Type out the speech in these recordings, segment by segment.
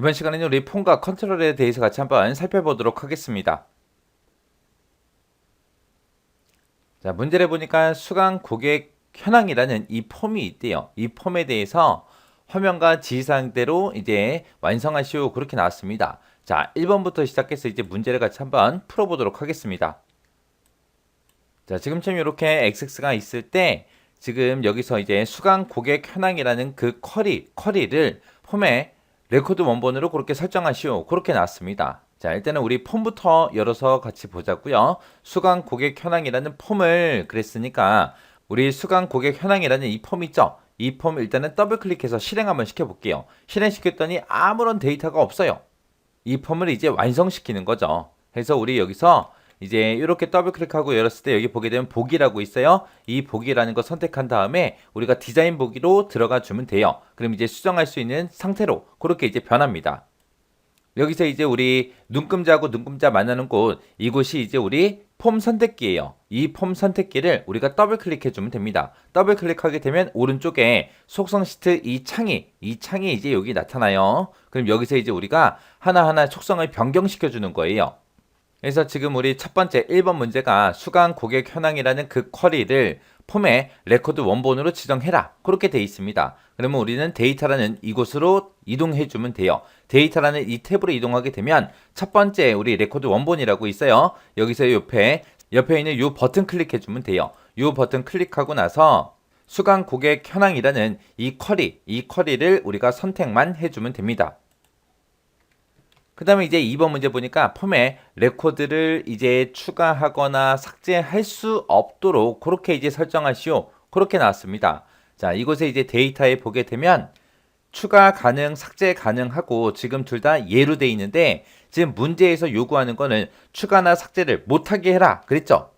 이번 시간에는 우리 폰과 컨트롤에 대해서 같이 한번 살펴보도록 하겠습니다. 자, 문제를 보니까 수강 고객 현황이라는 이 폼이 있대요. 이 폼에 대해서 화면과 지시사항대로 이제 완성하시오 그렇게 나왔습니다. 자, 1번부터 시작해서 이제 문제를 같이 한번 풀어보도록 하겠습니다. 자, 지금처럼 이렇게 XX가 있을 때 지금 여기서 이제 수강 고객 현황이라는 그 쿼리를 폼에 레코드 원본으로 그렇게 설정하시오 그렇게 나왔습니다. 자, 일단은 우리 폼부터 열어서 같이 보자고요. 수강 고객 현황이라는 폼을 그랬으니까 우리 수강 고객 현황이라는 이 폼 있죠? 이 폼 일단은 더블 클릭해서 실행 한번 시켜볼게요. 실행시켰더니 아무런 데이터가 없어요. 이 폼을 이제 완성시키는 거죠. 그래서 우리 여기서 이제 이렇게 더블 클릭하고 열었을 때 여기 보게 되면 보기라고 있어요. 이 보기라는 거 선택한 다음에 우리가 디자인 보기로 들어가 주면 돼요. 그럼 이제 수정할 수 있는 상태로 그렇게 이제 변합니다. 여기서 이제 우리 눈금자하고 눈금자 만나는 곳, 이곳이 이제 우리 폼 선택기예요. 이 폼 선택기를 우리가 더블 클릭해 주면 됩니다. 더블 클릭하게 되면 오른쪽에 속성 시트 이 창이 이제 여기 나타나요. 그럼 여기서 이제 우리가 하나하나 속성을 변경시켜 주는 거예요. 그래서 지금 우리 첫 번째 1번 문제가 수강 고객 현황이라는 그 쿼리를 폼에 레코드 원본으로 지정해라. 그렇게 돼 있습니다. 그러면 우리는 데이터라는 이곳으로 이동해 주면 돼요. 데이터라는 이 탭으로 이동하게 되면 첫 번째 우리 레코드 원본이라고 있어요. 여기서 옆에 있는 이 버튼 클릭해 주면 돼요. 이 버튼 클릭하고 나서 수강 고객 현황이라는 이 쿼리를 우리가 선택만 해주면 됩니다. 그 다음에 이제 2번 문제 보니까 폼에 레코드를 이제 추가하거나 삭제할 수 없도록 그렇게 이제 설정하시오. 그렇게 나왔습니다. 자, 이곳에 이제 데이터에 보게 되면 추가 가능, 삭제 가능하고 지금 둘 다 예로 돼 있는데 지금 문제에서 요구하는 거는 추가나 삭제를 못하게 해라. 그랬죠?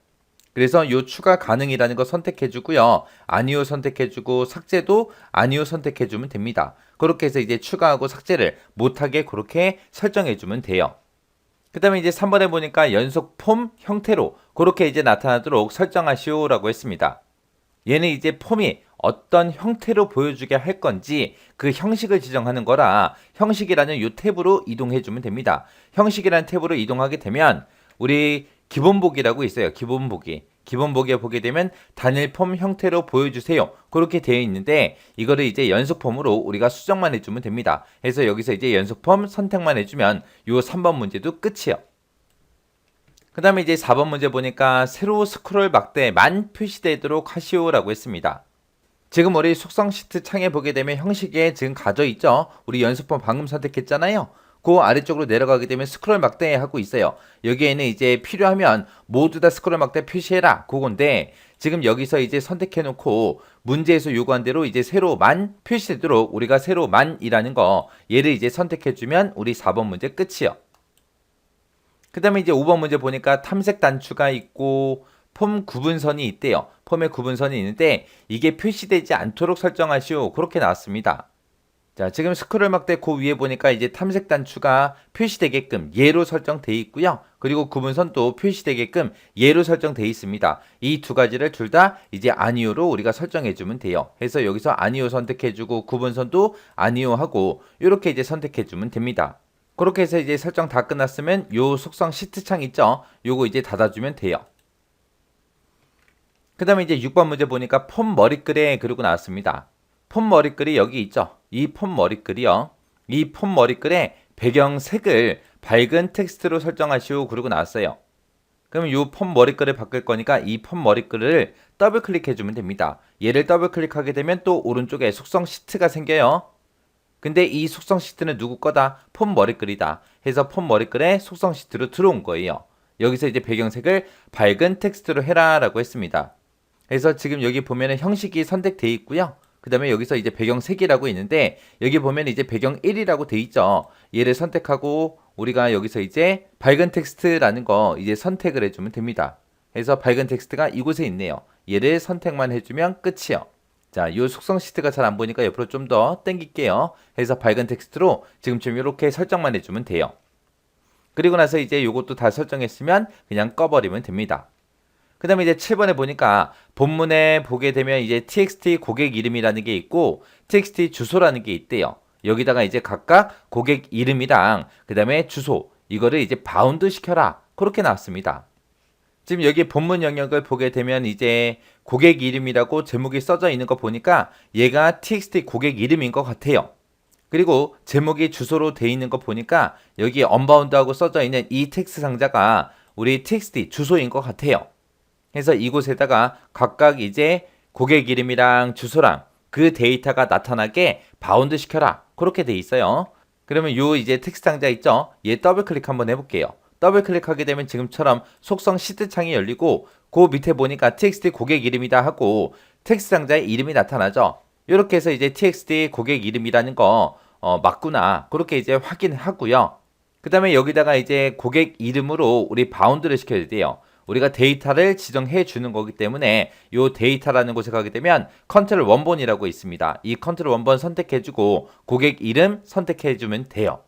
그래서 요 추가 가능이라는 거 선택해 주고요. 아니요 선택해 주고 삭제도 아니요 선택해 주면 됩니다. 그렇게 해서 이제 추가하고 삭제를 못하게 그렇게 설정해 주면 돼요. 그 다음에 이제 3번에 보니까 연속 폼 형태로 그렇게 이제 나타나도록 설정하시오라고 했습니다. 얘는 이제 폼이 어떤 형태로 보여주게 할 건지 그 형식을 지정하는 거라 형식이라는 요 탭으로 이동해 주면 됩니다. 형식이라는 탭으로 이동하게 되면 우리 기본보기라고 있어요. 기본보기. 기본보기에 보게 되면 단일 폼 형태로 보여주세요. 그렇게 되어 있는데 이거를 이제 연속폼으로 우리가 수정만 해주면 됩니다. 그래서 여기서 이제 연속폼 선택만 해주면 요 3번 문제도 끝이에요. 그 다음에 이제 4번 문제 보니까 세로 스크롤 막대만 표시되도록 하시오라고 했습니다. 지금 우리 속성 시트 창에 보게 되면 형식에 지금 가져 있죠. 우리 연습본 방금 선택했잖아요. 그 아래쪽으로 내려가게 되면 스크롤 막대 하고 있어요. 여기에는 이제 필요하면 모두 다 스크롤 막대 표시해라. 그건데 지금 여기서 이제 선택해 놓고 문제에서 요구한 대로 이제 세로만 표시되도록 우리가 세로만이라는 거 얘를 이제 선택해 주면 우리 4번 문제 끝이요. 그 다음에 이제 5번 문제 보니까 탐색 단추가 있고 폼 구분선이 있대요. 폼에 구분선이 있는데 이게 표시되지 않도록 설정하시오. 그렇게 나왔습니다. 자, 지금 스크롤 막대 그 위에 보니까 이제 탐색 단추가 표시되게끔 예로 설정되어 있고요. 그리고 구분선도 표시되게끔 예로 설정되어 있습니다. 이 두 가지를 둘 다 이제 아니오로 우리가 설정해 주면 돼요. 그래서 여기서 아니오 선택해 주고 구분선도 아니오 하고 이렇게 이제 선택해 주면 됩니다. 그렇게 해서 이제 설정 다 끝났으면 요 속성 시트 창 있죠? 요거 이제 닫아주면 돼요. 그 다음에 이제 6번 문제 보니까 폼 머리글에 그리고 나왔습니다. 폼 머리글이 여기 있죠. 이 폼 머리글이요. 이 폼 머리글에 배경색을 밝은 텍스트로 설정하시오. 그러고 나왔어요. 그러면 이 폼 머리글을 바꿀 거니까 이 폼 머리글을 더블 클릭해 주면 됩니다. 얘를 더블 클릭하게 되면 또 오른쪽에 속성 시트가 생겨요. 근데 이 속성 시트는 누구 거다? 폼 머리글이다. 해서 폼 머리글에 속성 시트로 들어온 거예요. 여기서 이제 배경색을 밝은 텍스트로 해라 라고 했습니다. 그래서 지금 여기 보면은 형식이 선택되어 있고요. 그 다음에 여기서 이제 배경색이라고 있는데 여기 보면 이제 배경 1이라고 돼 있죠. 얘를 선택하고 우리가 여기서 이제 밝은 텍스트라는 거 이제 선택을 해주면 됩니다. 그래서 밝은 텍스트가 이곳에 있네요. 얘를 선택만 해주면 끝이요. 자, 이 속성 시트가 잘 안 보니까 옆으로 좀 더 당길게요. 그래서 밝은 텍스트로 지금쯤 이렇게 설정만 해주면 돼요. 그리고 나서 이제 이것도 다 설정했으면 그냥 꺼버리면 됩니다. 그 다음에 이제 7번에 보니까 본문에 보게 되면 이제 txt 고객 이름이라는 게 있고 txt 주소라는 게 있대요. 여기다가 이제 각각 고객 이름이랑 그 다음에 주소 이거를 이제 바운드 시켜라. 그렇게 나왔습니다. 지금 여기 본문 영역을 보게 되면 이제 고객 이름이라고 제목이 써져 있는 거 보니까 얘가 txt 고객 이름인 것 같아요. 그리고 제목이 주소로 돼 있는 거 보니까 여기 언바운드하고 써져 있는 이 텍스트 상자가 우리 txt 주소인 것 같아요. 그래서 이곳에다가 각각 이제 고객 이름이랑 주소랑 그 데이터가 나타나게 바운드 시켜라. 그렇게 돼 있어요. 그러면 요 이제 텍스트 상자 있죠? 얘 더블 클릭 한번 해볼게요. 더블 클릭하게 되면 지금처럼 속성 시트 창이 열리고 그 밑에 보니까 txt 고객 이름이다 하고 텍스트 상자의 이름이 나타나죠. 이렇게 해서 이제 txt 고객 이름이라는 거 맞구나. 그렇게 이제 확인하고요. 그 다음에 여기다가 이제 고객 이름으로 우리 바운드를 시켜야 돼요. 우리가 데이터를 지정해 주는 거기 때문에 이 데이터라는 곳에 가게 되면 컨트롤 원본이라고 있습니다. 이 컨트롤 원본 선택해 주고 고객 이름 선택해 주면 돼요.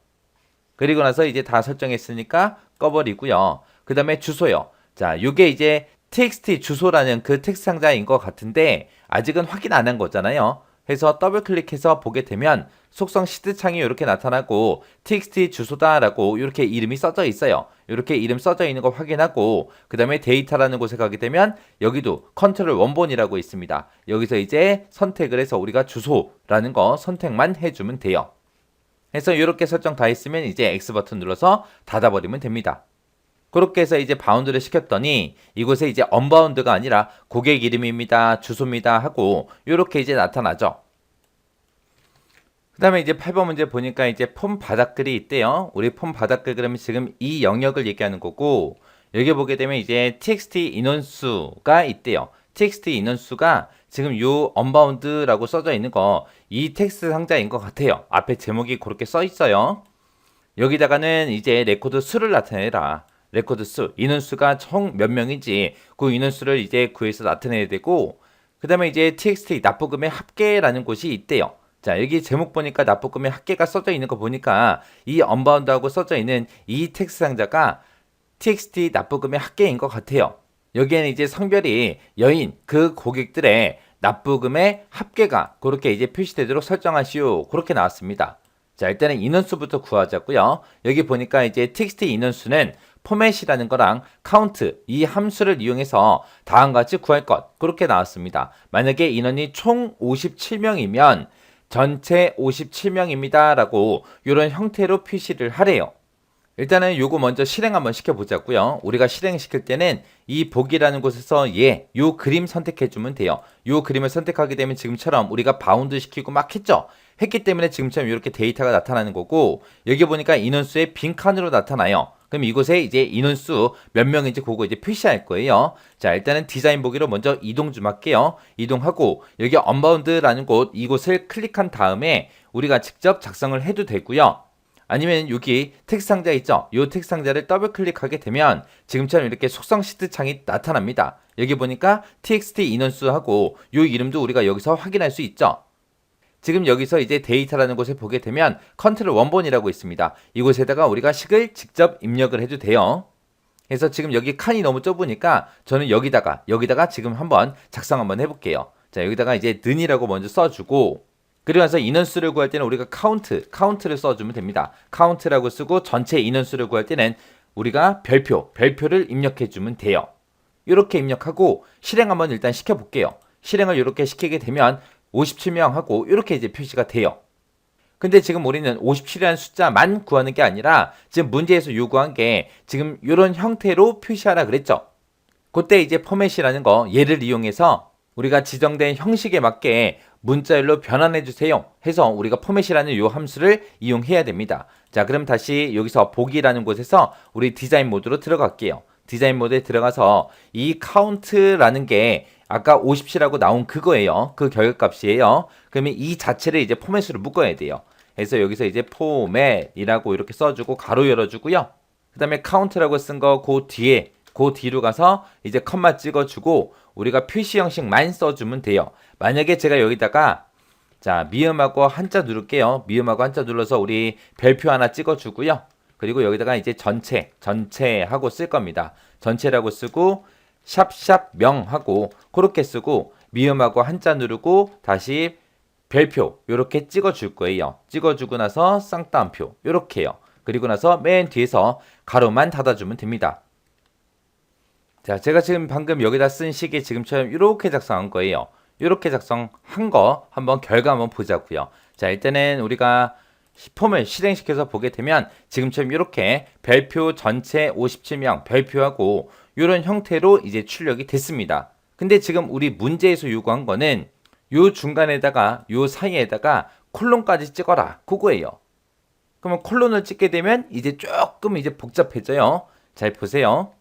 그리고 나서 이제 다 설정했으니까 꺼버리고요. 그 다음에 주소요. 자, 요게 이제 txt 주소라는 그 텍스트 상자인 것 같은데 아직은 확인 안 한 거잖아요. 해서 더블 클릭해서 보게 되면 속성 시트 창이 이렇게 나타나고 txt 주소다라고 이렇게 이름이 써져 있어요. 이렇게 이름 써져 있는 거 확인하고 그 다음에 데이터라는 곳에 가게 되면 여기도 컨트롤 원본이라고 있습니다. 여기서 이제 선택을 해서 우리가 주소라는 거 선택만 해주면 돼요. 해서 이렇게 설정 다 했으면 이제 X 버튼 눌러서 닫아버리면 됩니다. 그렇게 해서 이제 바운드를 시켰더니 이곳에 이제 언바운드가 아니라 고객 이름입니다, 주소입니다 하고 이렇게 이제 나타나죠. 그 다음에 이제 8번 문제 보니까 이제 폼 바닥글이 있대요. 우리 폼 바닥글 그러면 지금 이 영역을 얘기하는 거고 여기 보게 되면 이제 txt 인원수가 있대요. txt 인원수가 지금 요 언바운드라고 써져 있는 거 이 텍스트 상자인 것 같아요. 앞에 제목이 그렇게 써 있어요. 여기다가는 이제 레코드 수를 나타내라. 레코드 수, 인원수가 총 몇 명인지 그 인원수를 이제 구해서 나타내야 되고 그 다음에 이제 txt 납부금의 합계라는 곳이 있대요. 자, 여기 제목 보니까 납부금의 합계가 써져 있는 거 보니까 이 언바운드하고 써져 있는 이 텍스트 상자가 txt 납부금의 합계인 것 같아요. 여기에는 이제 성별이 여인 그 고객들의 납부금의 합계가 그렇게 이제 표시되도록 설정하시오. 그렇게 나왔습니다. 자, 일단은 인원수부터 구하자고요. 여기 보니까 이제 txt 인원수는 포맷이라는 거랑 count 이 함수를 이용해서 다음과 같이 구할 것 그렇게 나왔습니다. 만약에 인원이 총 57명이면 전체 57명입니다 라고 이런 형태로 표시를 하래요. 일단은 요거 먼저 실행 한번 시켜보자고요. 우리가 실행시킬 때는 이 보기라는 곳에서 요 그림 선택해주면 돼요. 요 그림을 선택하게 되면 지금처럼 우리가 바운드 시키고 막 했죠. 했기 때문에 지금처럼 이렇게 데이터가 나타나는 거고 여기 보니까 인원수의 빈칸으로 나타나요. 그럼 이곳에 이제 인원수 몇 명인지 그거 이제 표시할 거예요. 자, 일단은 디자인 보기로 먼저 이동 좀 할게요. 이동하고 여기 언바운드라는 곳 이곳을 클릭한 다음에 우리가 직접 작성을 해도 되고요. 아니면 여기 텍스트 상자 있죠? 이 텍스트 상자를 더블 클릭하게 되면 지금처럼 이렇게 속성 시트 창이 나타납니다. 여기 보니까 txt 인원수하고 이 이름도 우리가 여기서 확인할 수 있죠? 지금 여기서 이제 데이터라는 곳에 보게 되면 컨트롤 원본이라고 있습니다. 이곳에다가 우리가 식을 직접 입력을 해도 돼요. 그래서 지금 여기 칸이 너무 좁으니까 저는 여기다가 지금 한번 작성 한번 해볼게요. 자, 여기다가 이제 는이라고 먼저 써주고 그리고 나서 인원수를 구할 때는 우리가 count를 써주면 됩니다. count라고 쓰고 전체 인원수를 구할 때는 우리가 별표를 입력해주면 돼요. 이렇게 입력하고 실행 한번 일단 시켜볼게요. 실행을 이렇게 시키게 되면 57명 하고 이렇게 이제 표시가 돼요. 근데 지금 우리는 57이라는 숫자만 구하는 게 아니라 지금 문제에서 요구한 게 지금 이런 형태로 표시하라 그랬죠. 그때 이제 포맷이라는 거 얘를 이용해서 우리가 지정된 형식에 맞게 문자열로 변환해 주세요 해서 우리가 포맷이라는 요 함수를 이용해야 됩니다. 자, 그럼 다시 여기서 보기라는 곳에서 우리 디자인 모드로 들어갈게요. 디자인 모드에 들어가서 이 count라는 게 아까 57이라고 나온 그거예요. 그 결과값이에요. 그러면 이 자체를 이제 포맷으로 묶어야 돼요. 그래서 여기서 이제 포맷이라고 이렇게 써주고 가로 열어주고요. 그 다음에 count라고 쓴 거 그 뒤로 가서 이제 컴마 찍어주고 우리가 표시 형식만 써주면 돼요. 만약에 제가 여기다가 자 미음하고 한자 누를게요. 미음하고 한자 눌러서 우리 별표 하나 찍어주고요. 그리고 여기다가 이제 전체 하고 쓸 겁니다. 전체라고 쓰고 샵샵 명 하고 그렇게 쓰고 미음하고 한자 누르고 다시 별표 요렇게 찍어줄 거예요. 찍어주고 나서 쌍따옴표 요렇게요. 그리고 나서 맨 뒤에서 가로만 닫아주면 됩니다. 자, 제가 지금 방금 여기다 쓴 식이 지금처럼 이렇게 작성한 거예요. 이렇게 작성한 거 한번 결과 한번 보자고요. 자, 일단은 우리가 폼을 실행시켜서 보게 되면 지금처럼 이렇게 별표 전체 57명 별표하고 이런 형태로 이제 출력이 됐습니다. 근데 지금 우리 문제에서 요구한 거는 요 중간에다가 요 사이에다가 콜론까지 찍어라 그거예요. 그러면 콜론을 찍게 되면 이제 조금 이제 복잡해져요. 잘 보세요.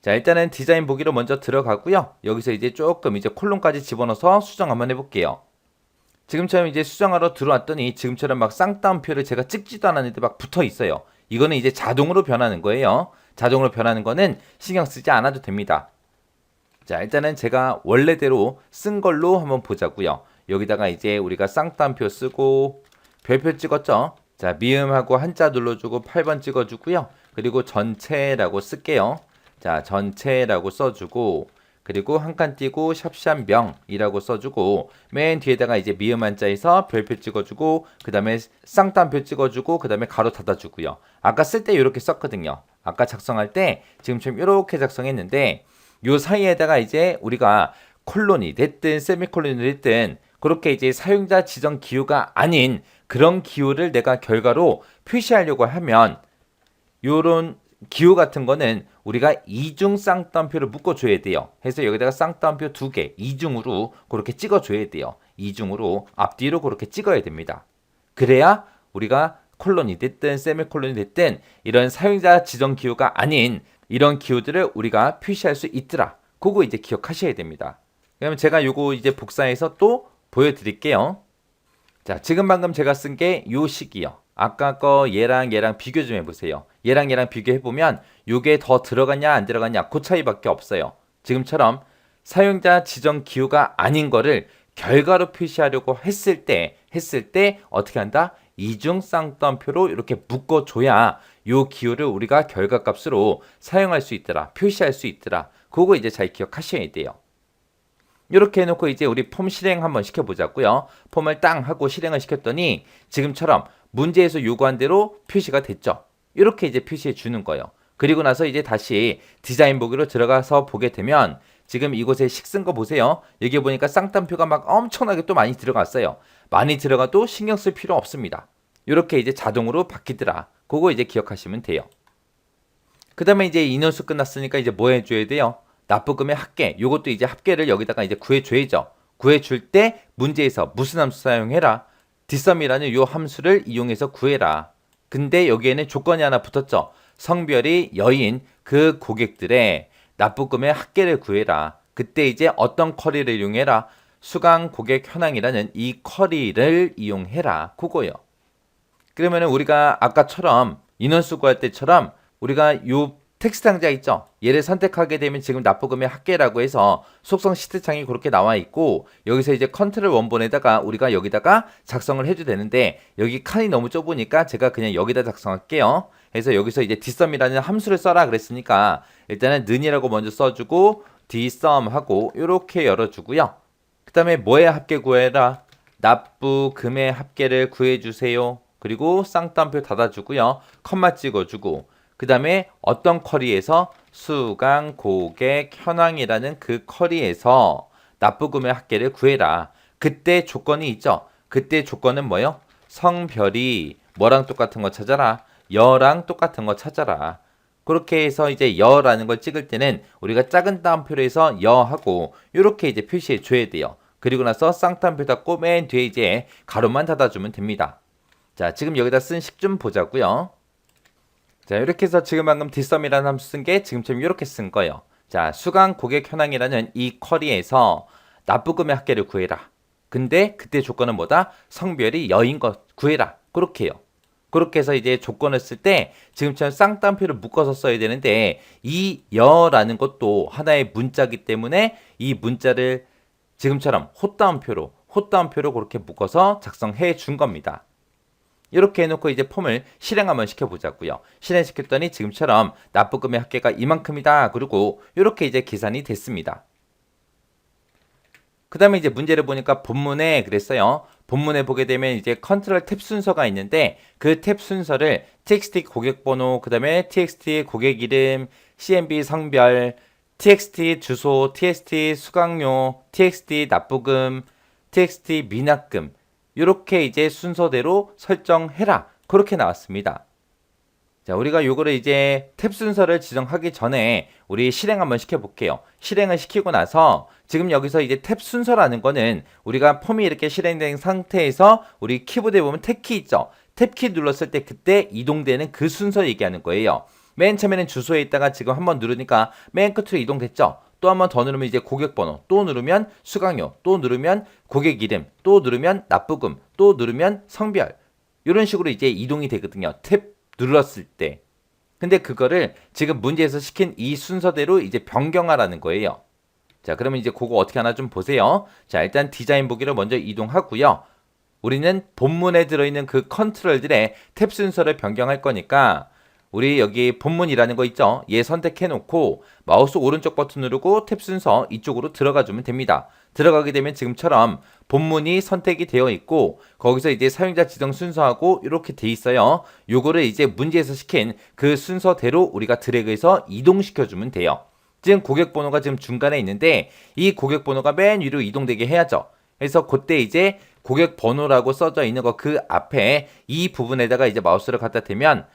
자, 일단은 디자인 보기로 먼저 들어가고요. 여기서 이제 조금 이제 콜론까지 집어넣어서 수정 한번 해볼게요. 지금처럼 이제 수정하러 들어왔더니 지금처럼 막 쌍따옴표를 제가 찍지도 않았는데 막 붙어 있어요. 이거는 이제 자동으로 변하는 거예요. 자동으로 변하는 거는 신경 쓰지 않아도 됩니다. 자, 일단은 제가 원래대로 쓴 걸로 한번 보자고요. 여기다가 이제 우리가 쌍따옴표 쓰고 별표 찍었죠. 자, 미음하고 한자 눌러주고 8번 찍어주고요. 그리고 전체라고 쓸게요. 자, 전체라고 써주고 그리고 한 칸 띄고 샵샵 명이라고 써주고 맨 뒤에다가 이제 미음 한자에서 별표 찍어주고 그 다음에 쌍따옴표 찍어주고 그 다음에 가로 닫아주고요. 아까 쓸 때 이렇게 썼거든요. 아까 작성할 때 지금처럼 이렇게 작성했는데 요 사이에다가 이제 우리가 콜론이 됐든 세미콜론이 됐든 그렇게 이제 사용자 지정 기호가 아닌 그런 기호를 내가 결과로 표시하려고 하면 요런 기호 같은 거는 우리가 이중 쌍따옴표를 묶어줘야 돼요. 해서 여기다가 쌍따옴표 2개 이중으로 그렇게 찍어줘야 돼요. 이중으로 앞뒤로 그렇게 찍어야 됩니다. 그래야 우리가 콜론이 됐든 세미콜론이 됐든 이런 사용자 지정 기호가 아닌 이런 기호들을 우리가 표시할 수 있더라. 그거 이제 기억하셔야 됩니다. 그러면 제가 요거 이제 복사해서 또 보여드릴게요. 자, 지금 방금 제가 쓴 게 요 식이요. 아까 거 얘랑 비교 좀 해보세요. 얘랑 비교해보면 요게 더 들어갔냐 안 들어갔냐 그 차이밖에 없어요. 지금처럼 사용자 지정 기호가 아닌 거를 결과로 표시하려고 했을 때 어떻게 한다? 이중 쌍따옴표로 이렇게 묶어줘야 요 기호를 우리가 결과값으로 사용할 수 있더라. 표시할 수 있더라. 그거 이제 잘 기억하셔야 돼요. 이렇게 해놓고 이제 우리 폼 실행 한번 시켜보자고요. 폼을 땅 하고 실행을 시켰더니 지금처럼 문제에서 요구한 대로 표시가 됐죠. 이렇게 이제 표시해 주는 거예요. 그리고 나서 이제 다시 디자인 보기로 들어가서 보게 되면 지금 이곳에 식 쓴 거 보세요. 여기 보니까 쌍따옴표가 막 엄청나게 또 많이 들어갔어요. 많이 들어가도 신경 쓸 필요 없습니다. 이렇게 이제 자동으로 바뀌더라. 그거 이제 기억하시면 돼요. 그 다음에 이제 인원수 끝났으니까 이제 뭐 해줘야 돼요? 납부금의 합계. 요것도 이제 합계를 여기다가 이제 구해줘야죠. 구해줄 때 문제에서 무슨 함수 사용해라? 뒷섬이라는 요 함수를 이용해서 구해라. 근데 여기에는 조건이 하나 붙었죠. 성별이 여인 그 고객들의 납부금의 합계를 구해라. 그때 이제 어떤 쿼리를 이용해라? 수강 고객 현황이라는 이 쿼리를 이용해라. 그거요. 그러면은 우리가 아까처럼 인원수 구할 때처럼 우리가 요 텍스트 상자 있죠? 얘를 선택하게 되면 지금 납부금의 합계라고 해서 속성 시트 창이 그렇게 나와 있고 여기서 이제 컨트롤 원본에다가 우리가 여기다가 작성을 해도 되는데 여기 칸이 너무 좁으니까 제가 그냥 여기다 작성할게요. 그래서 여기서 이제 dsum이라는 함수를 써라 그랬으니까 일단은 는이라고 먼저 써주고 dsum 하고 이렇게 열어주고요. 그 다음에 뭐의 합계 구해라? 납부금의 합계를 구해주세요. 그리고 쌍따옴표 닫아주고요. 컴마 찍어주고 그 다음에 어떤 쿼리에서 수강 고객 현황이라는 그 쿼리에서 납부금의 합계를 구해라. 그때 조건이 있죠. 그때 조건은 뭐요? 성별이 뭐랑 똑같은 거 찾아라. 여랑 똑같은 거 찾아라. 그렇게 해서 이제 여라는 걸 찍을 때는 우리가 작은 따옴표로 해서 여하고 이렇게 이제 표시해 줘야 돼요. 그리고 나서 쌍따옴표 닫고 맨 뒤에 이제 가로만 닫아주면 됩니다. 자, 지금 여기다 쓴 식 좀 보자고요. 자, 이렇게 해서 지금 방금 dsum이라는 함수 쓴 게 지금처럼 이렇게 쓴 거예요. 자, 수강 고객 현황이라는 이 쿼리에서 납부금의 합계를 구해라. 근데 그때 조건은 뭐다? 성별이 여인 것 구해라. 그렇게 해요. 그렇게 해서 이제 조건을 쓸 때 지금처럼 쌍따옴표를 묶어서 써야 되는데 이 여라는 것도 하나의 문자이기 때문에 이 문자를 지금처럼 헛따옴표로 그렇게 묶어서 작성해 준 겁니다. 이렇게 해놓고 이제 폼을 실행 한번 시켜보자고요. 실행시켰더니 지금처럼 납부금의 합계가 이만큼이다. 그리고 이렇게 이제 계산이 됐습니다. 그 다음에 이제 문제를 보니까 본문에 그랬어요. 본문에 보게 되면 이제 컨트롤 탭 순서가 있는데 그 탭 순서를 txt 고객번호, 그 다음에 txt 고객 이름, cmb 성별, txt 주소, txt 수강료, txt 납부금, txt 미납금 이렇게 이제 순서대로 설정해라. 그렇게 나왔습니다. 자, 우리가 요거를 이제 탭 순서를 지정하기 전에 우리 실행 한번 시켜볼게요. 실행을 시키고 나서 지금 여기서 이제 탭 순서라는 거는 우리가 폼이 이렇게 실행된 상태에서 우리 키보드에 보면 탭키 있죠? 탭키 눌렀을 때 그때 이동되는 그 순서 얘기하는 거예요. 맨 처음에는 주소에 있다가 지금 한번 누르니까 맨 끝으로 이동됐죠? 또 한 번 더 누르면 이제 고객번호, 또 누르면 수강료, 또 누르면 고객 이름, 또 누르면 납부금, 또 누르면 성별. 이런 식으로 이제 이동이 되거든요. 탭 눌렀을 때. 근데 그거를 지금 문제에서 시킨 이 순서대로 이제 변경하라는 거예요. 자, 그러면 이제 그거 어떻게 하나 좀 보세요. 자, 일단 디자인 보기로 먼저 이동하고요. 우리는 본문에 들어있는 그 컨트롤들의 탭 순서를 변경할 거니까 우리 여기 본문이라는 거 있죠? 얘 선택해 놓고 마우스 오른쪽 버튼 누르고 탭 순서 이쪽으로 들어가 주면 됩니다. 들어가게 되면 지금처럼 본문이 선택이 되어 있고 거기서 이제 사용자 지정 순서하고 이렇게 돼 있어요. 요거를 이제 문제에서 시킨 그 순서대로 우리가 드래그해서 이동시켜 주면 돼요. 지금 고객 번호가 지금 중간에 있는데 이 고객 번호가 맨 위로 이동되게 해야죠. 그래서 그때 이제 고객 번호라고 써져 있는 거 그 앞에 이 부분에다가 이제 마우스를 갖다 대면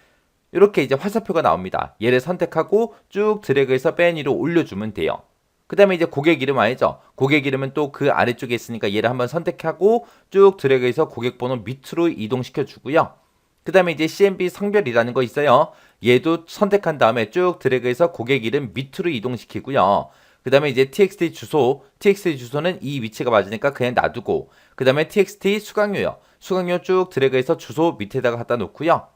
이렇게 이제 화살표가 나옵니다. 얘를 선택하고 쭉 드래그해서 맨 위로 올려주면 돼요. 그 다음에 이제 고객 이름 알죠? 고객 이름은 또 그 아래쪽에 있으니까 얘를 한번 선택하고 쭉 드래그해서 고객 번호 밑으로 이동시켜 주고요. 그 다음에 이제 CMB 성별이라는 거 있어요. 얘도 선택한 다음에 쭉 드래그해서 고객 이름 밑으로 이동시키고요. 그 다음에 이제 TXT 주소, TXT 주소는 이 위치가 맞으니까 그냥 놔두고 그 다음에 TXT 수강료요. 수강료 쭉 드래그해서 주소 밑에다가 갖다 놓고요.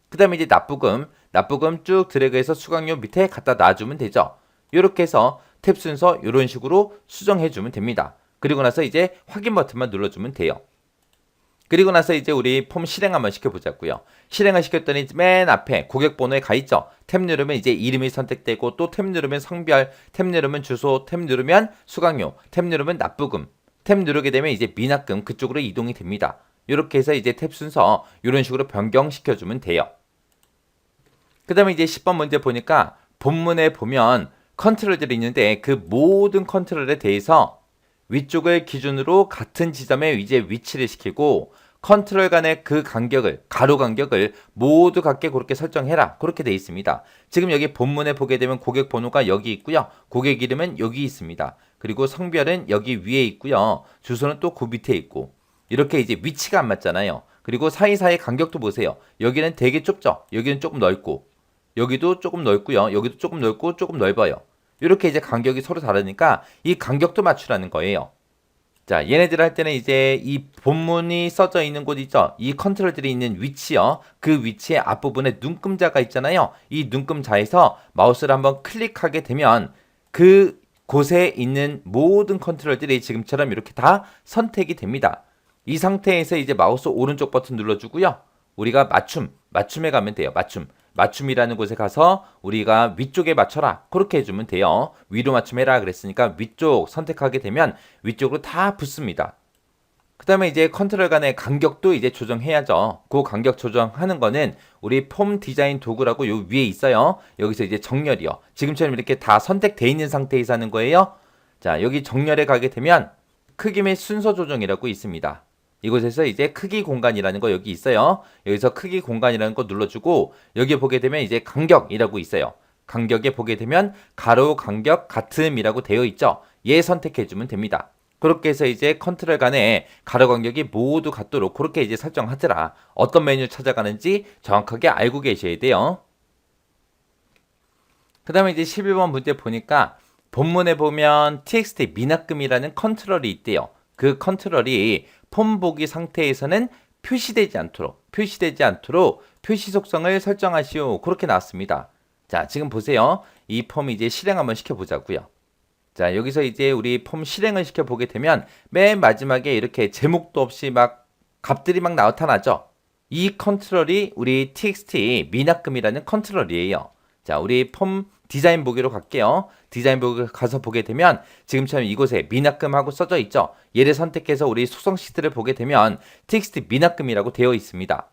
그 다음에 이제 납부금 쭉 드래그해서 수강료 밑에 갖다 놔주면 되죠. 이렇게 해서 탭 순서 이런 식으로 수정해주면 됩니다. 그리고 나서 이제 확인 버튼만 눌러주면 돼요. 그리고 나서 이제 우리 폼 실행 한번 시켜보자고요. 실행을 시켰더니 맨 앞에 고객 번호에 가 있죠. 탭 누르면 이제 이름이 선택되고 또 탭 누르면 성별, 탭 누르면 주소, 탭 누르면 수강료, 탭 누르면 납부금, 탭 누르게 되면 이제 미납금 그쪽으로 이동이 됩니다. 이렇게 해서 이제 탭 순서 이런 식으로 변경시켜주면 돼요. 그 다음에 이제 10번 문제 보니까 본문에 보면 컨트롤들이 있는데 그 모든 컨트롤에 대해서 위쪽을 기준으로 같은 지점에 이제 위치를 시키고 컨트롤 간의 그 간격을 가로 간격을 모두 같게 그렇게 설정해라. 그렇게 돼 있습니다. 지금 여기 본문에 보게 되면 고객 번호가 여기 있고요. 고객 이름은 여기 있습니다. 그리고 성별은 여기 위에 있고요. 주소는 또 그 밑에 있고 이렇게 이제 위치가 안 맞잖아요. 그리고 사이사이 간격도 보세요. 여기는 되게 좁죠. 여기는 조금 넓고 여기도 조금 넓고요. 여기도 조금 넓고 조금 넓어요. 이렇게 이제 간격이 서로 다르니까 이 간격도 맞추라는 거예요. 자, 얘네들 할 때는 이제 이 본문이 써져 있는 곳 있죠? 이 컨트롤들이 있는 위치요. 그 위치의 앞부분에 눈금자가 있잖아요. 이 눈금자에서 마우스를 한번 클릭하게 되면 그 곳에 있는 모든 컨트롤들이 지금처럼 이렇게 다 선택이 됩니다. 이 상태에서 이제 마우스 오른쪽 버튼 눌러주고요. 우리가 맞춤에 가면 돼요. 맞춤이라는 곳에 가서 우리가 위쪽에 맞춰라. 그렇게 해주면 돼요. 위로 맞춤해라 그랬으니까 위쪽 선택하게 되면 위쪽으로 다 붙습니다. 그 다음에 이제 컨트롤 간의 간격도 이제 조정해야죠. 그 간격 조정하는 거는 우리 폼 디자인 도구라고 요 위에 있어요. 여기서 이제 정렬이요. 지금처럼 이렇게 다 선택되어 있는 상태에서 하는 거예요. 자, 여기 정렬에 가게 되면 크기 및 순서 조정이라고 있습니다. 이곳에서 이제 크기 공간이라는 거 여기 있어요. 여기서 크기 공간이라는 거 눌러주고 여기 보게 되면 이제 간격이라고 있어요. 간격에 보게 되면 가로 간격 같음이라고 되어 있죠. 얘 선택해주면 됩니다. 그렇게 해서 이제 컨트롤 간에 가로 간격이 모두 같도록 그렇게 이제 설정하더라. 어떤 메뉴 찾아가는지 정확하게 알고 계셔야 돼요. 그 다음에 이제 11번 문제 보니까 본문에 보면 txt 미납금이라는 컨트롤이 있대요. 그 컨트롤이 폼 보기 상태에서는 표시되지 않도록 표시 속성을 설정하시오. 그렇게 나왔습니다. 자, 지금 보세요. 이 폼 이제 실행 한번 시켜보자고요. 자, 여기서 이제 우리 폼 실행을 시켜보게 되면 맨 마지막에 이렇게 제목도 없이 막 값들이 막 나타나죠. 이 컨트롤이 우리 txt 미납금이라는 컨트롤이에요. 자, 우리 폼 디자인 보기로 갈게요. 디자인북을 가서 보게 되면 지금처럼 이곳에 미납금하고 써져 있죠. 얘를 선택해서 우리 속성 시트를 보게 되면 TXT 미납금이라고 되어 있습니다.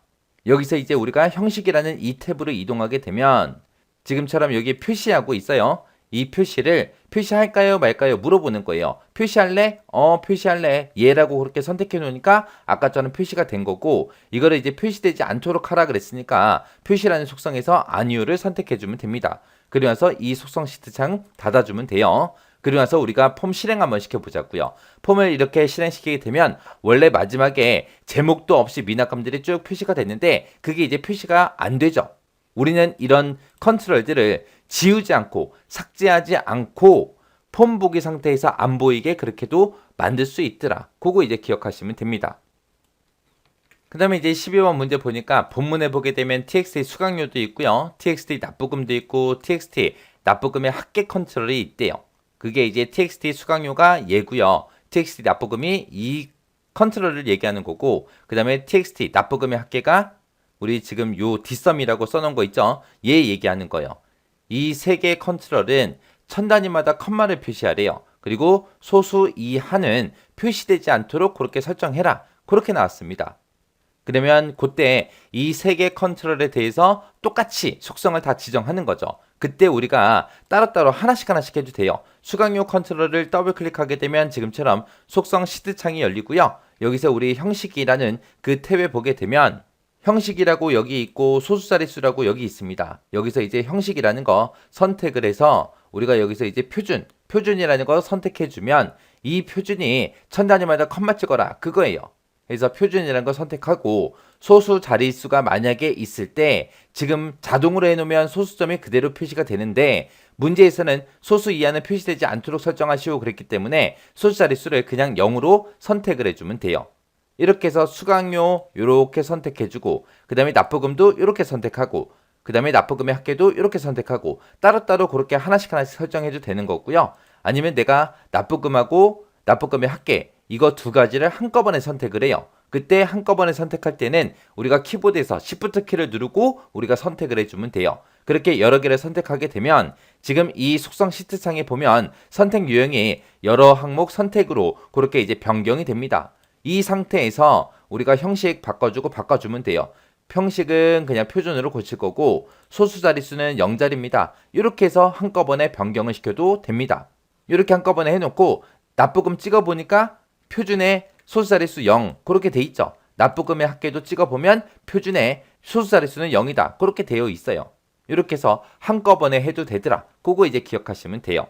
여기서 이제 우리가 형식이라는 이 탭으로 이동하게 되면 지금처럼 여기 표시하고 있어요. 이 표시를 표시할까요 말까요 물어보는 거예요. 표시할래? 표시할래. 얘라고 그렇게 선택해 놓으니까 아까처럼 표시가 된 거고, 이거를 이제 표시되지 않도록 하라 그랬으니까 표시라는 속성에서 아니오를 선택해 주면 됩니다. 그리고 나서 이 속성 시트 창 닫아주면 돼요. 그리고 나서 우리가 폼 실행 한번 시켜보자고요. 폼을 이렇게 실행시키게 되면 원래 마지막에 제목도 없이 미납감들이 쭉 표시가 됐는데 그게 이제 표시가 안 되죠. 우리는 이런 컨트롤들을 지우지 않고 삭제하지 않고 폼 보기 상태에서 안 보이게 그렇게도 만들 수 있더라. 그거 이제 기억하시면 됩니다. 그 다음에 이제 12번 문제 보니까 본문에 보게 되면 TXT 수강료도 있고요. TXT 납부금도 있고 TXT 납부금의 합계 컨트롤이 있대요. 그게 이제 TXT 수강료가 얘고요. TXT 납부금이 이 컨트롤을 얘기하는 거고, 그 다음에 TXT 납부금의 합계가 우리 지금 요 뒷섬이라고 써놓은 거 있죠? 얘 얘기하는 거예요. 이 세 개의 컨트롤은 천 단위마다 컴마를 표시하래요. 그리고 소수 이하는 표시되지 않도록 그렇게 설정해라. 그렇게 나왔습니다. 그러면 그때 이 세 개 컨트롤에 대해서 똑같이 속성을 다 지정하는 거죠. 그때 우리가 따로따로 하나씩 해도 돼요. 수강료 컨트롤을 더블 클릭하게 되면 지금처럼 속성 시트 창이 열리고요. 여기서 우리 형식이라는 그 탭에 보게 되면 형식이라고 여기 있고 소수자릿수라고 여기 있습니다. 여기서 이제 형식이라는 거 선택을 해서 우리가 여기서 이제 표준이라는 거 선택해주면 이 표준이 천 단위마다 컴마 찍어라 그거예요. 그래서 표준이라는 거 선택하고 소수 자릿수가 만약에 있을 때 지금 자동으로 해놓으면 소수점이 그대로 표시가 되는데 문제에서는 소수 이하는 표시되지 않도록 설정하시오 그랬기 때문에 소수 자릿수를 그냥 0으로 선택을 해주면 돼요. 이렇게 해서 수강료 이렇게 선택해주고 그 다음에 납부금도 이렇게 선택하고 그 다음에 납부금의 합계도 이렇게 선택하고 따로따로 그렇게 하나씩 설정해도 되는 거고요. 아니면 내가 납부금하고 납부금의 합계 이거 두 가지를 한꺼번에 선택을 해요. 그때 한꺼번에 선택할 때는 우리가 키보드에서 Shift 키를 누르고 우리가 선택을 해주면 돼요. 그렇게 여러 개를 선택하게 되면 지금 이 속성 시트 창에 보면 선택 유형이 여러 항목 선택으로 그렇게 이제 변경이 됩니다. 이 상태에서 우리가 형식 바꿔주면 돼요. 형식은 그냥 표준으로 고칠 거고 소수 자릿수는 0자리입니다. 이렇게 해서 한꺼번에 변경을 시켜도 됩니다. 이렇게 한꺼번에 해놓고 납부금 찍어보니까 표준에 소수 자릿수 0 그렇게 돼 있죠. 납부금의 합계도 찍어보면 표준에 소수 자릿수는 0이다. 그렇게 되어 있어요. 이렇게 해서 한꺼번에 해도 되더라. 그거 이제 기억하시면 돼요.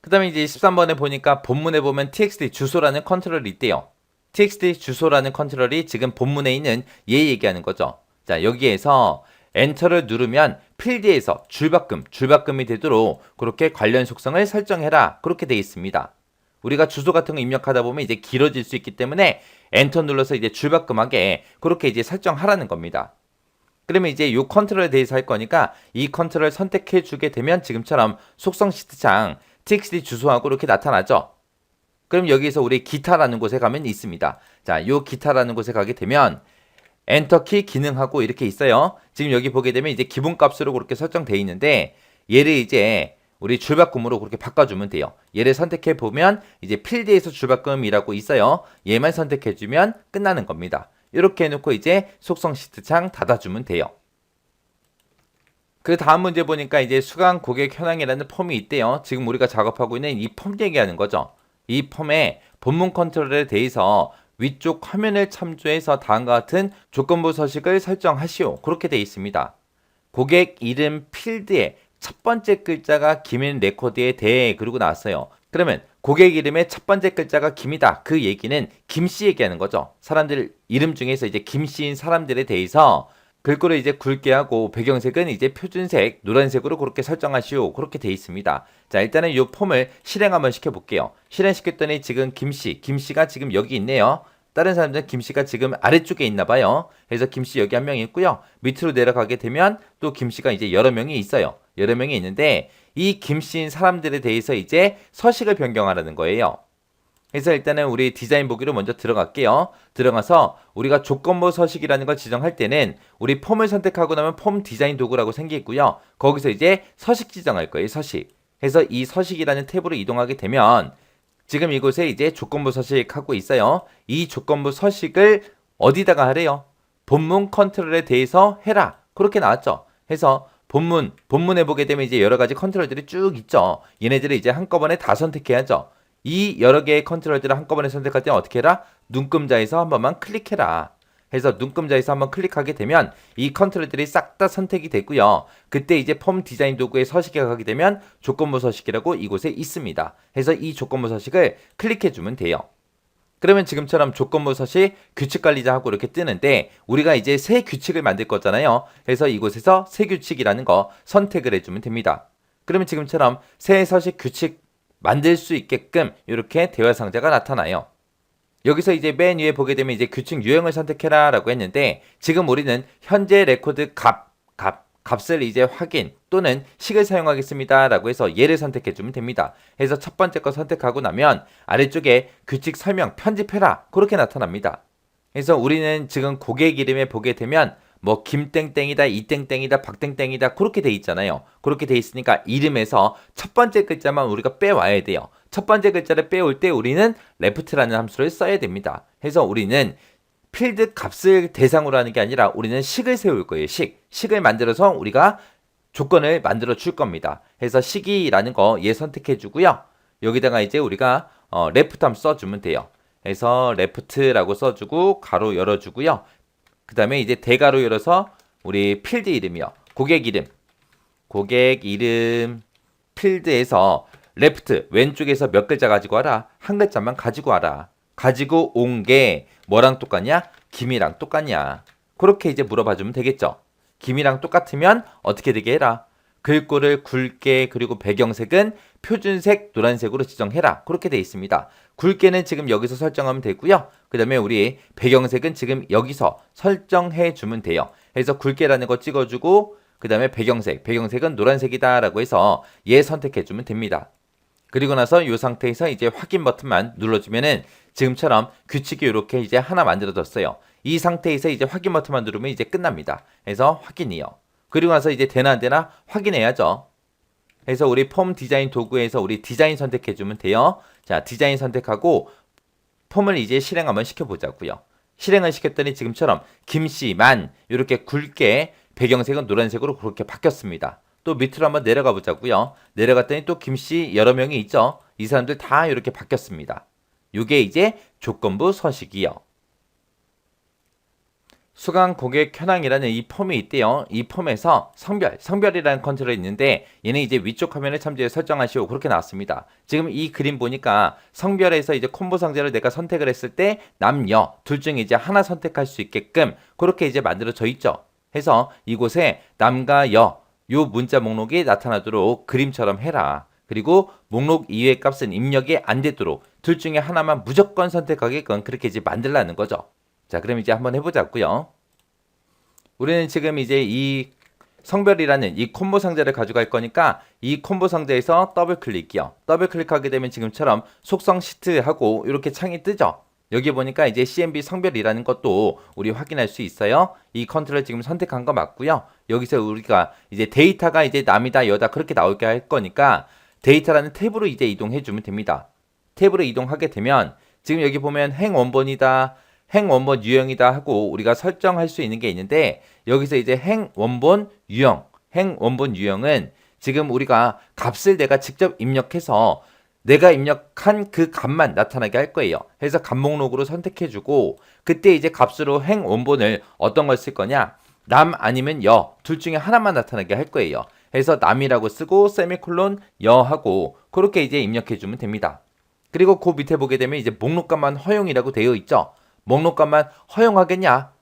그 다음에 이제 13번에 보니까 본문에 보면 txt 주소라는 컨트롤이 있대요. txt 주소라는 컨트롤이 지금 본문에 있는 얘 얘기하는 거죠. 자, 여기에서 엔터를 누르면 필드에서 줄바꿈이 되도록 그렇게 관련 속성을 설정해라. 그렇게 되어 있습니다. 우리가 주소 같은 거 입력하다 보면 이제 길어질 수 있기 때문에 엔터 눌러서 이제 줄바꿈하게 그렇게 이제 설정하라는 겁니다. 그러면 이제 이 컨트롤에 대해서 할 거니까 이 컨트롤 선택해 주게 되면 지금처럼 속성 시트창 txt 주소하고 이렇게 나타나죠. 그럼 여기서 우리 기타라는 곳에 가면 있습니다. 자, 요 기타라는 곳에 가게 되면 엔터키 기능하고 이렇게 있어요. 지금 여기 보게 되면 이제 기본값으로 그렇게 설정되어 있는데 얘를 이제 우리 줄바꿈으로 그렇게 바꿔주면 돼요. 얘를 선택해 보면 이제 필드에서 줄바꿈이라고 있어요. 얘만 선택해 주면 끝나는 겁니다. 이렇게 해놓고 이제 속성 시트 창 닫아주면 돼요. 그 다음 문제 보니까 이제 수강 고객 현황이라는 폼이 있대요. 지금 우리가 작업하고 있는 이 폼 얘기하는 거죠. 이 폼의 본문 컨트롤에 대해서 위쪽 화면을 참조해서 다음과 같은 조건부 서식을 설정하시오. 그렇게 되어 있습니다. 고객 이름 필드에 첫 번째 글자가 김인 레코드에 대해 그러고 나왔어요. 그러면 고객 이름의 첫 번째 글자가 김이다. 그 얘기는 김씨 얘기하는 거죠. 사람들 이름 중에서 이제 김씨인 사람들에 대해서 글꼴을 이제 굵게 하고 배경색은 이제 표준색 노란색으로 그렇게 설정하시오. 그렇게 돼 있습니다. 자, 일단은 이 폼을 실행 한번 시켜볼게요. 실행시켰더니 지금 김씨가 지금 여기 있네요. 다른 사람들은 김씨가 지금 아래쪽에 있나 봐요. 그래서 김씨 여기 한 명 있고요. 밑으로 내려가게 되면 또 김씨가 이제 여러 명이 있어요. 여러 명이 있는데 이 김씨인 사람들에 대해서 이제 서식을 변경하라는 거예요. 그래서 일단은 우리 디자인 보기로 먼저 들어갈게요. 들어가서 우리가 조건부 서식이라는 걸 지정할 때는 우리 폼을 선택하고 나면 폼 디자인 도구라고 생기고요. 거기서 이제 서식 지정할 거예요. 서식. 해서 이 서식이라는 탭으로 이동하게 되면 지금 이곳에 이제 조건부 서식하고 있어요. 이 조건부 서식을 어디다가 하래요? 본문 컨트롤에 대해서 해라. 그렇게 나왔죠. 해서 본문에 보게 되면 이제 여러 가지 컨트롤들이 쭉 있죠. 얘네들을 이제 한꺼번에 다 선택해야죠. 이 여러 개의 컨트롤들을 한꺼번에 선택할 때는 어떻게 해라? 눈금자에서 한 번만 클릭해라. 해서 눈금자에서 한번 클릭하게 되면 이 컨트롤들이 싹 다 선택이 되고요. 그때 이제 폼 디자인 도구의 서식에 가게 되면 조건부 서식이라고 이곳에 있습니다. 해서 이 조건부 서식을 클릭해주면 돼요. 그러면 지금처럼 조건부 서식 규칙 관리자 하고 이렇게 뜨는데 우리가 이제 새 규칙을 만들 거잖아요. 그래서 이곳에서 새 규칙이라는 거 선택을 해주면 됩니다. 그러면 지금처럼 새 서식 규칙 만들 수 있게끔 이렇게 대화 상자가 나타나요. 여기서 이제 맨 위에 보게 되면 이제 규칙 유형을 선택해라 라고 했는데 지금 우리는 현재 레코드 값을 이제 확인 또는 식을 사용하겠습니다 라고 해서 얘를 선택해 주면 됩니다. 해서 첫 번째 거 선택하고 나면 아래쪽에 규칙 설명 편집해라 그렇게 나타납니다. 그래서 우리는 지금 고객 이름에 보게 되면 뭐 김땡땡이다 이땡땡이다 박땡땡이다 그렇게 돼 있잖아요. 그렇게 돼 있으니까 이름에서 첫 번째 글자만 우리가 빼와야 돼요. 첫 번째 글자를 빼올 때 우리는 left라는 함수를 써야 됩니다. 해서 우리는 필드 값을 대상으로 하는 게 아니라 우리는 식을 세울 거예요. 식을 만들어서 우리가 조건을 만들어 줄 겁니다. 해서 식이라는 거 얘 선택해 주고요. 여기다가 이제 우리가 left 함수 써주면 돼요. 해서 left라고 써주고 가로 열어주고요. 그 다음에 이제 대가로 열어서 우리 필드 이름이요. 고객 이름 필드에서 레프트 왼쪽에서 몇 글자 가지고 와라? 한 글자만 가지고 와라. 가지고 온 게 뭐랑 똑같냐? 김이랑 똑같냐? 그렇게 이제 물어봐 주면 되겠죠. 김이랑 똑같으면 어떻게 되게 해라? 글꼴을 굵게 그리고 배경색은 표준색 노란색으로 지정해라. 그렇게 돼 있습니다. 굵게는 지금 여기서 설정하면 되고요. 그 다음에 우리 배경색은 지금 여기서 설정해 주면 돼요. 그래서 굵게라는 거 찍어주고 그 다음에 배경색은 노란색이다 라고 해서 얘 선택해 주면 됩니다. 그리고 나서 이 상태에서 이제 확인 버튼만 눌러주면은 지금처럼 규칙이 이렇게 이제 하나 만들어졌어요. 이 상태에서 이제 확인 버튼만 누르면 이제 끝납니다. 그래서 확인이요. 그리고 나서 이제 되나 안 되나 확인해야죠. 그래서 우리 폼 디자인 도구에서 우리 디자인 선택해주면 돼요. 자, 디자인 선택하고 폼을 이제 실행 한번 시켜보자고요. 실행을 시켰더니 지금처럼 김씨만 이렇게 굵게 배경색은 노란색으로 그렇게 바뀌었습니다. 또 밑으로 한번 내려가 보자고요. 내려갔더니 또 김씨 여러 명이 있죠. 이 사람들 다 이렇게 바뀌었습니다. 이게 이제 조건부 서식이요. 수강 고객 현황이라는 이 폼이 있대요. 이 폼에서 성별이라는 컨트롤이 있는데 얘는 이제 위쪽 화면에 참조해 설정하시오 그렇게 나왔습니다. 지금 이 그림 보니까 성별에서 이제 콤보 상자를 내가 선택을 했을 때 남녀 둘 중에 이제 하나 선택할 수 있게끔 그렇게 이제 만들어져 있죠. 해서 이곳에 남과 여 요 문자 목록이 나타나도록 그림처럼 해라. 그리고 목록 이외의 값은 입력이 안 되도록 둘 중에 하나만 무조건 선택하게끔 그렇게 이제 만들라는 거죠. 자, 그럼 이제 한번 해보자고요. 우리는 지금 이제 이 성별이라는 이 콤보 상자를 가져갈 거니까 이 콤보 상자에서 더블 클릭이요. 더블 클릭하게 되면 지금처럼 속성 시트하고 이렇게 창이 뜨죠. 여기 보니까 이제 CMB 성별이라는 것도 우리 확인할 수 있어요. 이 컨트롤 지금 선택한 거 맞고요. 여기서 우리가 이제 데이터가 이제 남이다 여다 그렇게 나오게 할 거니까 데이터라는 탭으로 이제 이동해 주면 됩니다. 탭으로 이동하게 되면 지금 여기 보면 행 원본이다. 행 원본 유형이다 하고 우리가 설정할 수 있는 게 있는데 여기서 이제 행 원본 유형은 지금 우리가 값을 내가 직접 입력해서 내가 입력한 그 값만 나타나게 할 거예요. 그래서 값 목록으로 선택해주고 그때 이제 값으로 행 원본을 어떤 걸 쓸 거냐 남 아니면 여 둘 중에 하나만 나타나게 할 거예요. 그래서 남이라고 쓰고 세미콜론 여 하고 그렇게 이제 입력해주면 됩니다. 그리고 그 밑에 보게 되면 이제 목록값만 허용이라고 되어 있죠. 목록값만 허용하겠냐?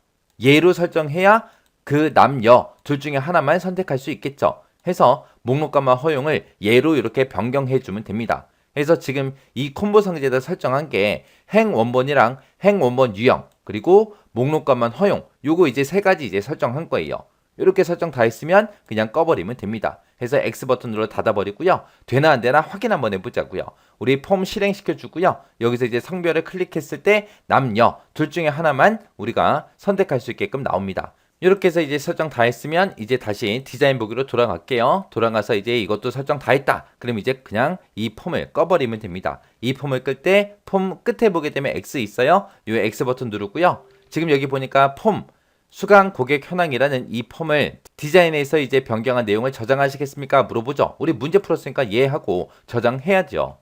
예로 설정해야 그 남, 여 둘 중에 하나만 선택할 수 있겠죠. 해서 목록값만 허용을 예로 이렇게 변경해 주면 됩니다. 그래서 지금 이 콤보 상자에다 설정한 게 행 원본이랑 행 원본 유형 그리고 목록값만 허용 요거 이제 세 가지 이제 설정한 거예요. 이렇게 설정 다 했으면 그냥 꺼버리면 됩니다. 그래서 X 버튼으로 닫아버리고요. 되나 안 되나 확인 한번 해보자고요. 우리 폼 실행시켜주고요. 여기서 이제 성별을 클릭했을 때 남녀 둘 중에 하나만 우리가 선택할 수 있게끔 나옵니다. 이렇게 해서 이제 설정 다 했으면 이제 다시 디자인 보기로 돌아갈게요. 돌아가서 이제 이것도 설정 다 했다. 그럼 이제 그냥 이 폼을 꺼버리면 됩니다. 이 폼을 끌 때 폼 끝에 보게 되면 X 있어요. 이 X 버튼 누르고요. 지금 여기 보니까 폼 수강 고객 현황이라는 이 폼을 디자인에서 이제 변경한 내용을 저장하시겠습니까? 물어보죠. 우리 문제 풀었으니까 예 하고 저장해야죠.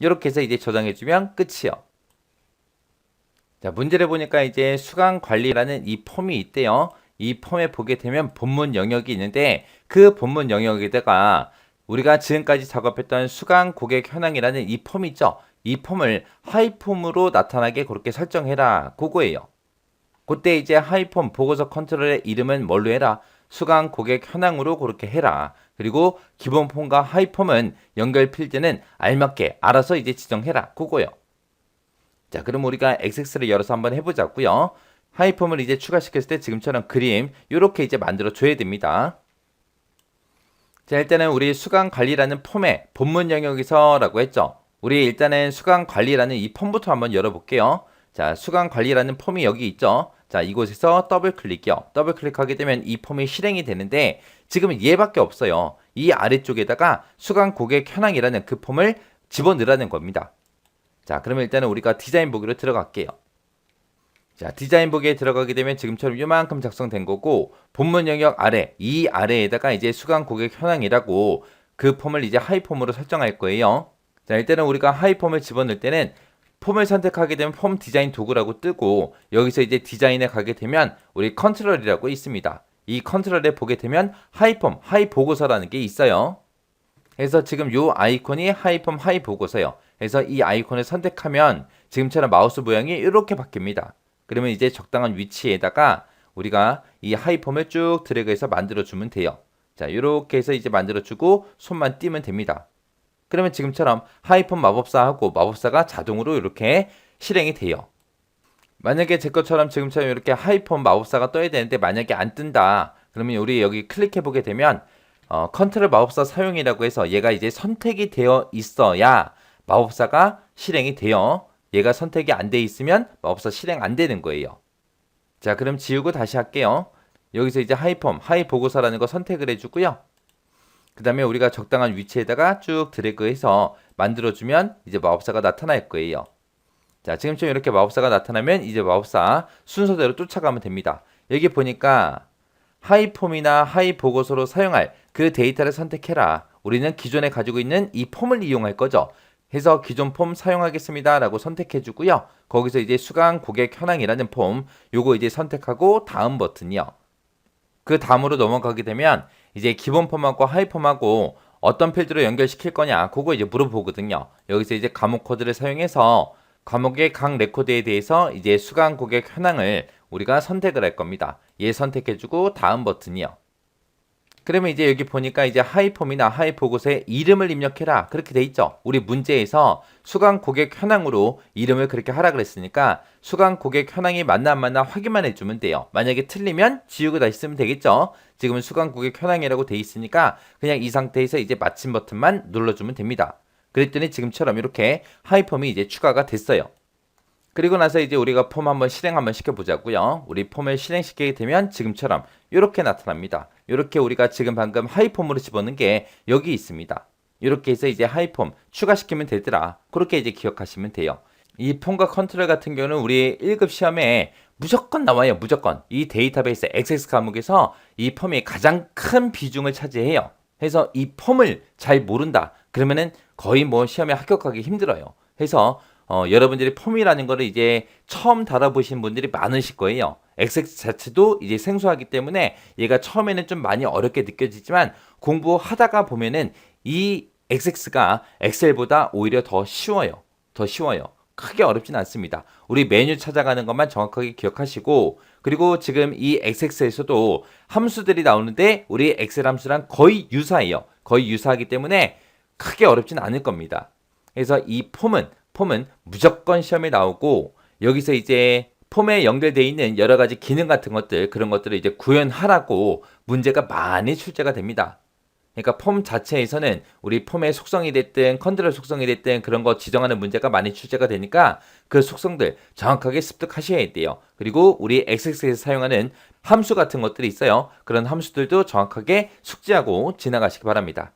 이렇게 해서 이제 저장해주면 끝이요. 자, 문제를 보니까 이제 수강 관리라는 이 폼이 있대요. 이 폼에 보게 되면 본문 영역이 있는데 그 본문 영역에다가 우리가 지금까지 작업했던 수강 고객 현황이라는 이 폼 있죠. 이 폼을 하이폼으로 나타나게 그렇게 설정해라. 그거예요. 그때 이제 하이폼 보고서 컨트롤의 이름은 뭘로 해라? 수강 고객 현황으로 그렇게 해라. 그리고 기본 폼과 하이폼은 연결 필드는 알맞게 알아서 이제 지정해라. 그거요. 자, 그럼 우리가 XX를 열어서 한번 해보자고요. 하이폼을 이제 추가시켰을 때 지금처럼 그림 이렇게 이제 만들어 줘야 됩니다. 자, 일단은 우리 수강 관리라는 폼의 본문 영역에서라고 했죠. 우리 일단은 수강 관리라는 이 폼부터 한번 열어볼게요. 자, 수강 관리라는 폼이 여기 있죠. 자, 이곳에서 더블 클릭이요. 더블 클릭하게 되면 이 폼이 실행이 되는데 지금은 얘밖에 없어요. 이 아래쪽에다가 수강 고객 현황이라는 그 폼을 집어넣으라는 겁니다. 자, 그러면 일단은 우리가 디자인 보기로 들어갈게요. 자, 디자인 보기에 들어가게 되면 지금처럼 이만큼 작성된 거고 본문 영역 아래, 이 아래에다가 이제 수강 고객 현황이라고 그 폼을 이제 하이폼으로 설정할 거예요. 자, 일단은 우리가 하이폼을 집어넣을 때는 폼을 선택하게 되면 폼 디자인 도구라고 뜨고 여기서 이제 디자인에 가게 되면 우리 컨트롤이라고 있습니다. 이 컨트롤에 보게 되면 하이폼, 하이 보고서라는 게 있어요. 그래서 지금 요 아이콘이 하이폼 하이 보고서요. 그래서 이 아이콘을 선택하면 지금처럼 마우스 모양이 이렇게 바뀝니다. 그러면 이제 적당한 위치에다가 우리가 이 하이폼을 쭉 드래그해서 만들어주면 돼요. 자, 이렇게 해서 이제 만들어주고 손만 띄면 됩니다. 그러면 지금처럼 하이폼 마법사하고 마법사가 자동으로 이렇게 실행이 돼요. 만약에 제 것처럼 지금처럼 이렇게 하이폼 마법사가 떠야 되는데 만약에 안 뜬다. 그러면 우리 여기 클릭해 보게 되면 컨트롤 마법사 사용이라고 해서 얘가 이제 선택이 되어 있어야 마법사가 실행이 돼요. 얘가 선택이 안 돼 있으면 마법사 실행 안 되는 거예요. 자, 그럼 지우고 다시 할게요. 여기서 이제 하이폼, 하이 보고서라는 거 선택을 해주고요. 그 다음에 우리가 적당한 위치에다가 쭉 드래그해서 만들어주면 이제 마법사가 나타날 거예요. 자, 지금처럼 이렇게 마법사가 나타나면 이제 마법사 순서대로 쫓아가면 됩니다. 여기 보니까 하이폼이나 하이 보고서로 사용할 그 데이터를 선택해라. 우리는 기존에 가지고 있는 이 폼을 이용할 거죠. 해서 기존 폼 사용하겠습니다 라고 선택해 주고요. 거기서 이제 수강 고객 현황이라는 폼 요거 이제 선택하고 다음 버튼이요. 그 다음으로 넘어가게 되면 이제 기본 폼하고 하이 폼하고 어떤 필드로 연결시킬 거냐 그거 이제 물어보거든요. 여기서 이제 과목 코드를 사용해서 과목의 각 레코드에 대해서 이제 수강 고객 현황을 우리가 선택을 할 겁니다. 얘 선택해주고 다음 버튼이요. 그러면 이제 여기 보니까 이제 하이폼이나 하이 보고서에 이름을 입력해라 그렇게 돼 있죠. 우리 문제에서 수강 고객 현황으로 이름을 그렇게 하라 그랬으니까 수강 고객 현황이 맞나 안 맞나 확인만 해주면 돼요. 만약에 틀리면 지우고 다시 쓰면 되겠죠. 지금은 수강 고객 현황이라고 돼 있으니까 그냥 이 상태에서 이제 마침 버튼만 눌러주면 됩니다. 그랬더니 지금처럼 이렇게 하이폼이 이제 추가가 됐어요. 그리고 나서 이제 우리가 폼 한번 실행 한번 시켜보자고요. 우리 폼을 실행시키게 되면 지금처럼 이렇게 나타납니다. 이렇게 우리가 지금 방금 하이폼으로 집어넣은 게 여기 있습니다. 이렇게 해서 이제 하이폼 추가시키면 되더라. 그렇게 이제 기억하시면 돼요. 이 폼과 컨트롤 같은 경우는 우리 1급 시험에 무조건 나와요. 무조건. 이 데이터베이스 XX 과목에서 이 폼이 가장 큰 비중을 차지해요. 그래서 이 폼을 잘 모른다. 그러면은 거의 뭐 시험에 합격하기 힘들어요. 그래서 여러분들이 폼이라는 거를 이제 처음 다뤄보신 분들이 많으실 거예요. XX 자체도 이제 생소하기 때문에 얘가 처음에는 좀 많이 어렵게 느껴지지만 공부하다가 보면은 이 XX가 엑셀보다 오히려 더 쉬워요. 더 쉬워요. 크게 어렵진 않습니다. 우리 메뉴 찾아가는 것만 정확하게 기억하시고 그리고 지금 이 XX에서도 함수들이 나오는데 우리 엑셀 함수랑 거의 유사해요. 거의 유사하기 때문에 크게 어렵진 않을 겁니다. 그래서 이 폼은 무조건 시험에 나오고 여기서 이제 폼에 연결되어 있는 여러 가지 기능 같은 것들 그런 것들을 이제 구현하라고 문제가 많이 출제가 됩니다. 그러니까 폼 자체에서는 우리 폼의 속성이 됐든 컨트롤 속성이 됐든 그런 거 지정하는 문제가 많이 출제가 되니까 그 속성들 정확하게 습득하셔야 돼요. 그리고 우리 XX에서 사용하는 함수 같은 것들이 있어요. 그런 함수들도 정확하게 숙지하고 지나가시기 바랍니다.